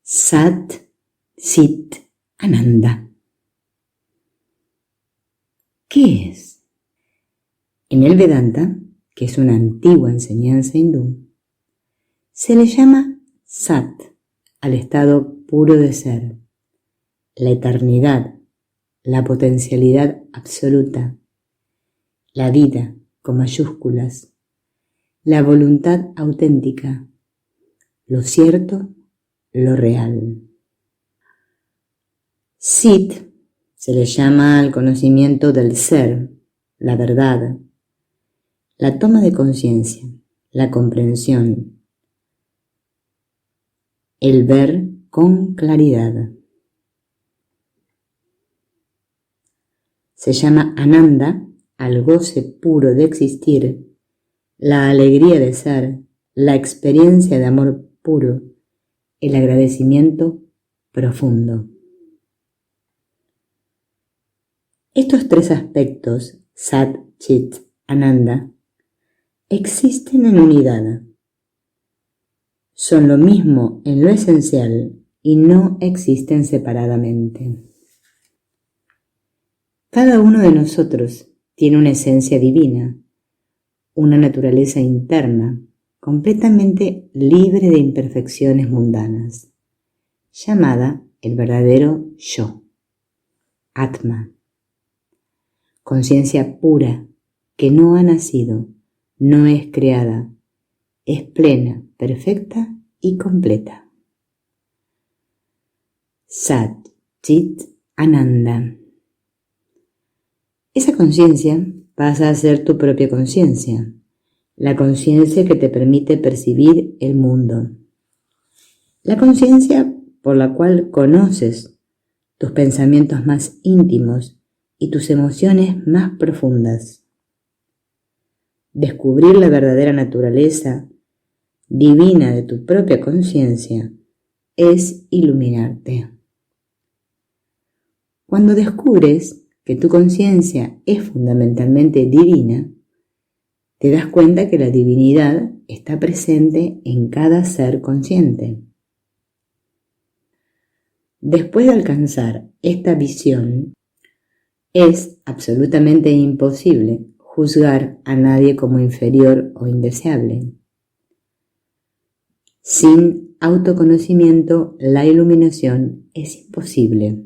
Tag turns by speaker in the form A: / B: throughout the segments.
A: Sat Chit Ananda. ¿Qué es? En el Vedanta, que es una antigua enseñanza hindú, se le llama Sat al estado puro de ser, la eternidad, la potencialidad absoluta, la vida con mayúsculas, la voluntad auténtica, lo cierto, lo real. Chit se le llama al conocimiento del ser, la verdad, la toma de conciencia, la comprensión, el ver con claridad. Se llama Ananda al goce puro de existir, la alegría de ser, la experiencia de amor puro, el agradecimiento profundo. Estos tres aspectos, Sat, Chit, Ananda, existen en unidad. Son lo mismo en lo esencial y no existen separadamente. Cada uno de nosotros tiene una esencia divina, una naturaleza interna, completamente libre de imperfecciones mundanas, llamada el verdadero yo, Atma. Conciencia pura que no ha nacido, no es creada, es plena, perfecta y completa. Sat Chit Ananda. Esa conciencia pasa a ser tu propia conciencia, la conciencia que te permite percibir el mundo, la conciencia por la cual conoces tus pensamientos más íntimos y tus emociones más profundas. Descubrir la verdadera naturaleza divina de tu propia conciencia es iluminarte. Cuando descubres que tu conciencia es fundamentalmente divina, te das cuenta que la divinidad está presente en cada ser consciente. Después de alcanzar esta visión, es absolutamente imposible juzgar a nadie como inferior o indeseable. Sin autoconocimiento, la iluminación es imposible.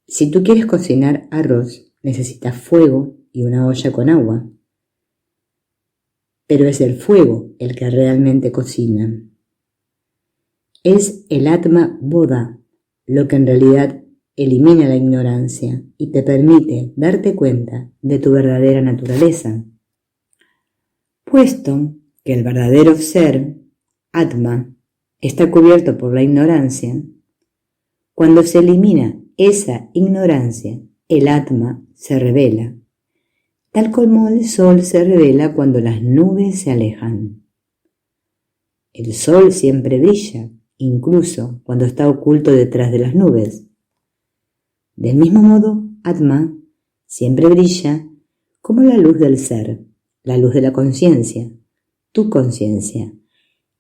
A: Si tú quieres cocinar arroz, necesitas fuego y una olla con agua. Pero es el fuego el que realmente cocina. Es el Atma Bodha lo que en realidad elimina la ignorancia y te permite darte cuenta de tu verdadera naturaleza. Puesto que el verdadero ser, Atma, está cubierto por la ignorancia, cuando se elimina esa ignorancia, el Atma se revela, tal como el sol se revela cuando las nubes se alejan. El sol siempre brilla, incluso cuando está oculto detrás de las nubes. Del mismo modo, Atma siempre brilla como la luz del ser, la luz de la conciencia, tu conciencia,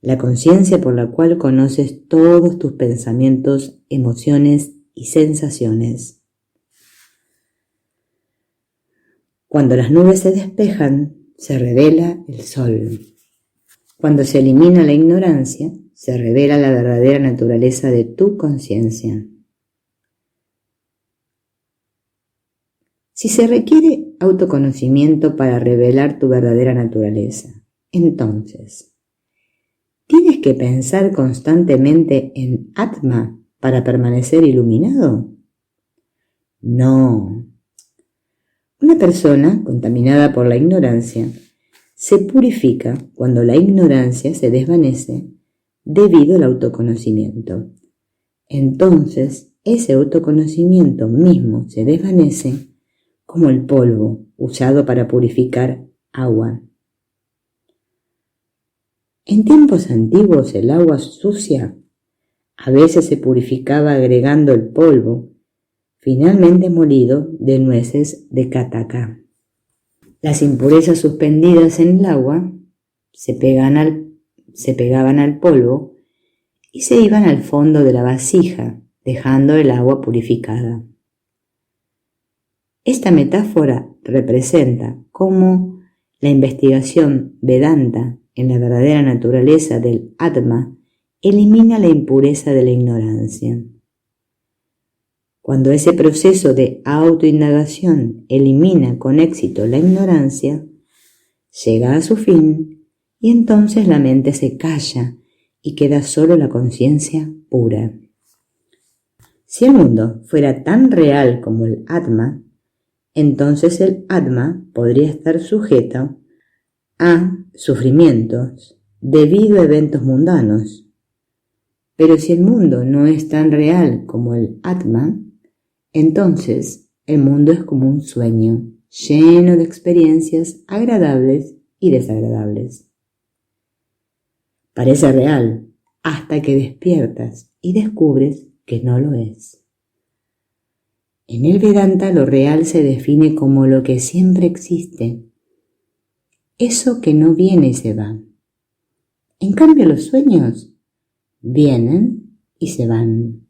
A: la conciencia por la cual conoces todos tus pensamientos, emociones y sensaciones. Cuando las nubes se despejan, se revela el sol. Cuando se elimina la ignorancia, se revela la verdadera naturaleza de tu conciencia. Si se requiere autoconocimiento para revelar tu verdadera naturaleza, entonces, ¿tienes que pensar constantemente en Atma para permanecer iluminado? No. Una persona contaminada por la ignorancia se purifica cuando la ignorancia se desvanece debido al autoconocimiento. Entonces, ese autoconocimiento mismo se desvanece como el polvo usado para purificar agua. En tiempos antiguos el agua sucia a veces se purificaba agregando el polvo, finalmente molido, de nueces de Kataka. Las impurezas suspendidas en el agua se pegan al se pegaban al polvo y se iban al fondo de la vasija, dejando el agua purificada. Esta metáfora representa cómo la investigación Vedanta en la verdadera naturaleza del Atma elimina la impureza de la ignorancia. Cuando ese proceso de autoindagación elimina con éxito la ignorancia, llega a su fin y entonces la mente se calla y queda solo la conciencia pura. Si el mundo fuera tan real como el Atma, entonces el Atma podría estar sujeto a sufrimientos debido a eventos mundanos. Pero si el mundo no es tan real como el Atma, entonces el mundo es como un sueño lleno de experiencias agradables y desagradables. Parece real hasta que despiertas y descubres que no lo es. En el Vedanta lo real se define como lo que siempre existe, eso que no viene y se va. En cambio los sueños vienen y se van.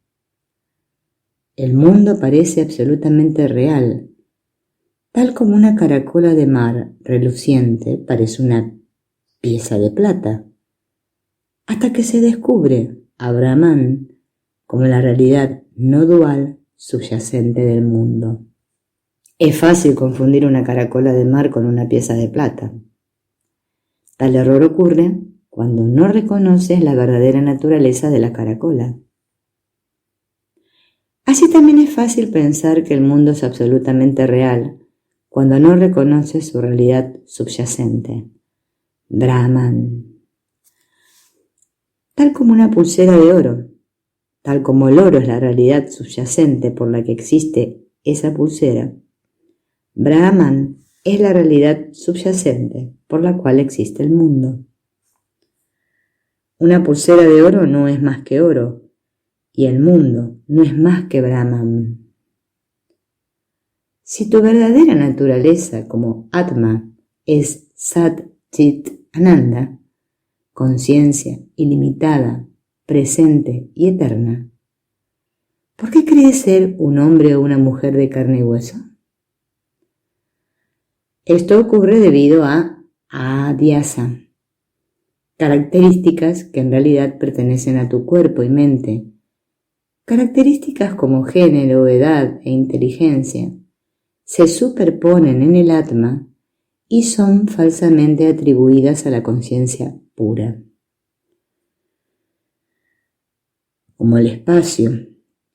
A: El mundo parece absolutamente real, tal como una caracola de mar reluciente parece una pieza de plata, hasta que se descubre a Brahman como la realidad no dual subyacente del mundo. Es fácil confundir una caracola de mar con una pieza de plata. Tal error ocurre cuando no reconoces la verdadera naturaleza de la caracola. Así también es fácil pensar que el mundo es absolutamente real cuando no reconoces su realidad subyacente, Brahman. Tal como una pulsera de oro, tal como el oro es la realidad subyacente por la que existe esa pulsera, Brahman es la realidad subyacente por la cual existe el mundo. Una pulsera de oro no es más que oro, y el mundo no es más que Brahman. Si tu verdadera naturaleza como Atma es Sat Chit Ananda, conciencia ilimitada, presente y eterna, ¿por qué crees ser un hombre o una mujer de carne y hueso? Esto ocurre debido a adhyasa, características que en realidad pertenecen a tu cuerpo y mente, características como género, edad e inteligencia, se superponen en el Atma y son falsamente atribuidas a la conciencia pura. Como el espacio,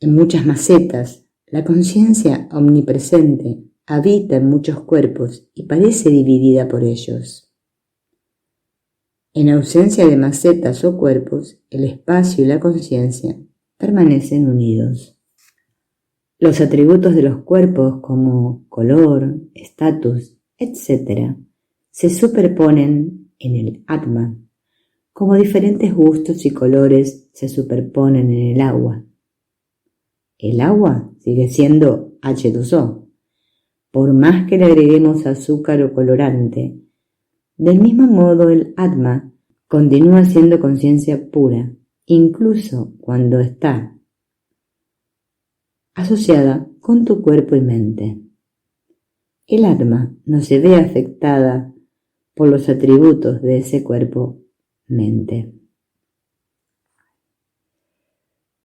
A: en muchas macetas, la conciencia omnipresente habita en muchos cuerpos y parece dividida por ellos. En ausencia de macetas o cuerpos, el espacio y la conciencia permanecen unidos. Los atributos de los cuerpos como color, estatus, etc., se superponen en el Atma, como diferentes gustos y colores se superponen en el agua. El agua sigue siendo H2O, por más que le agreguemos azúcar o colorante. Del mismo modo el Atma continúa siendo conciencia pura, incluso cuando está asociada con tu cuerpo y mente. El Atma no se ve afectada por los atributos de ese cuerpo-mente.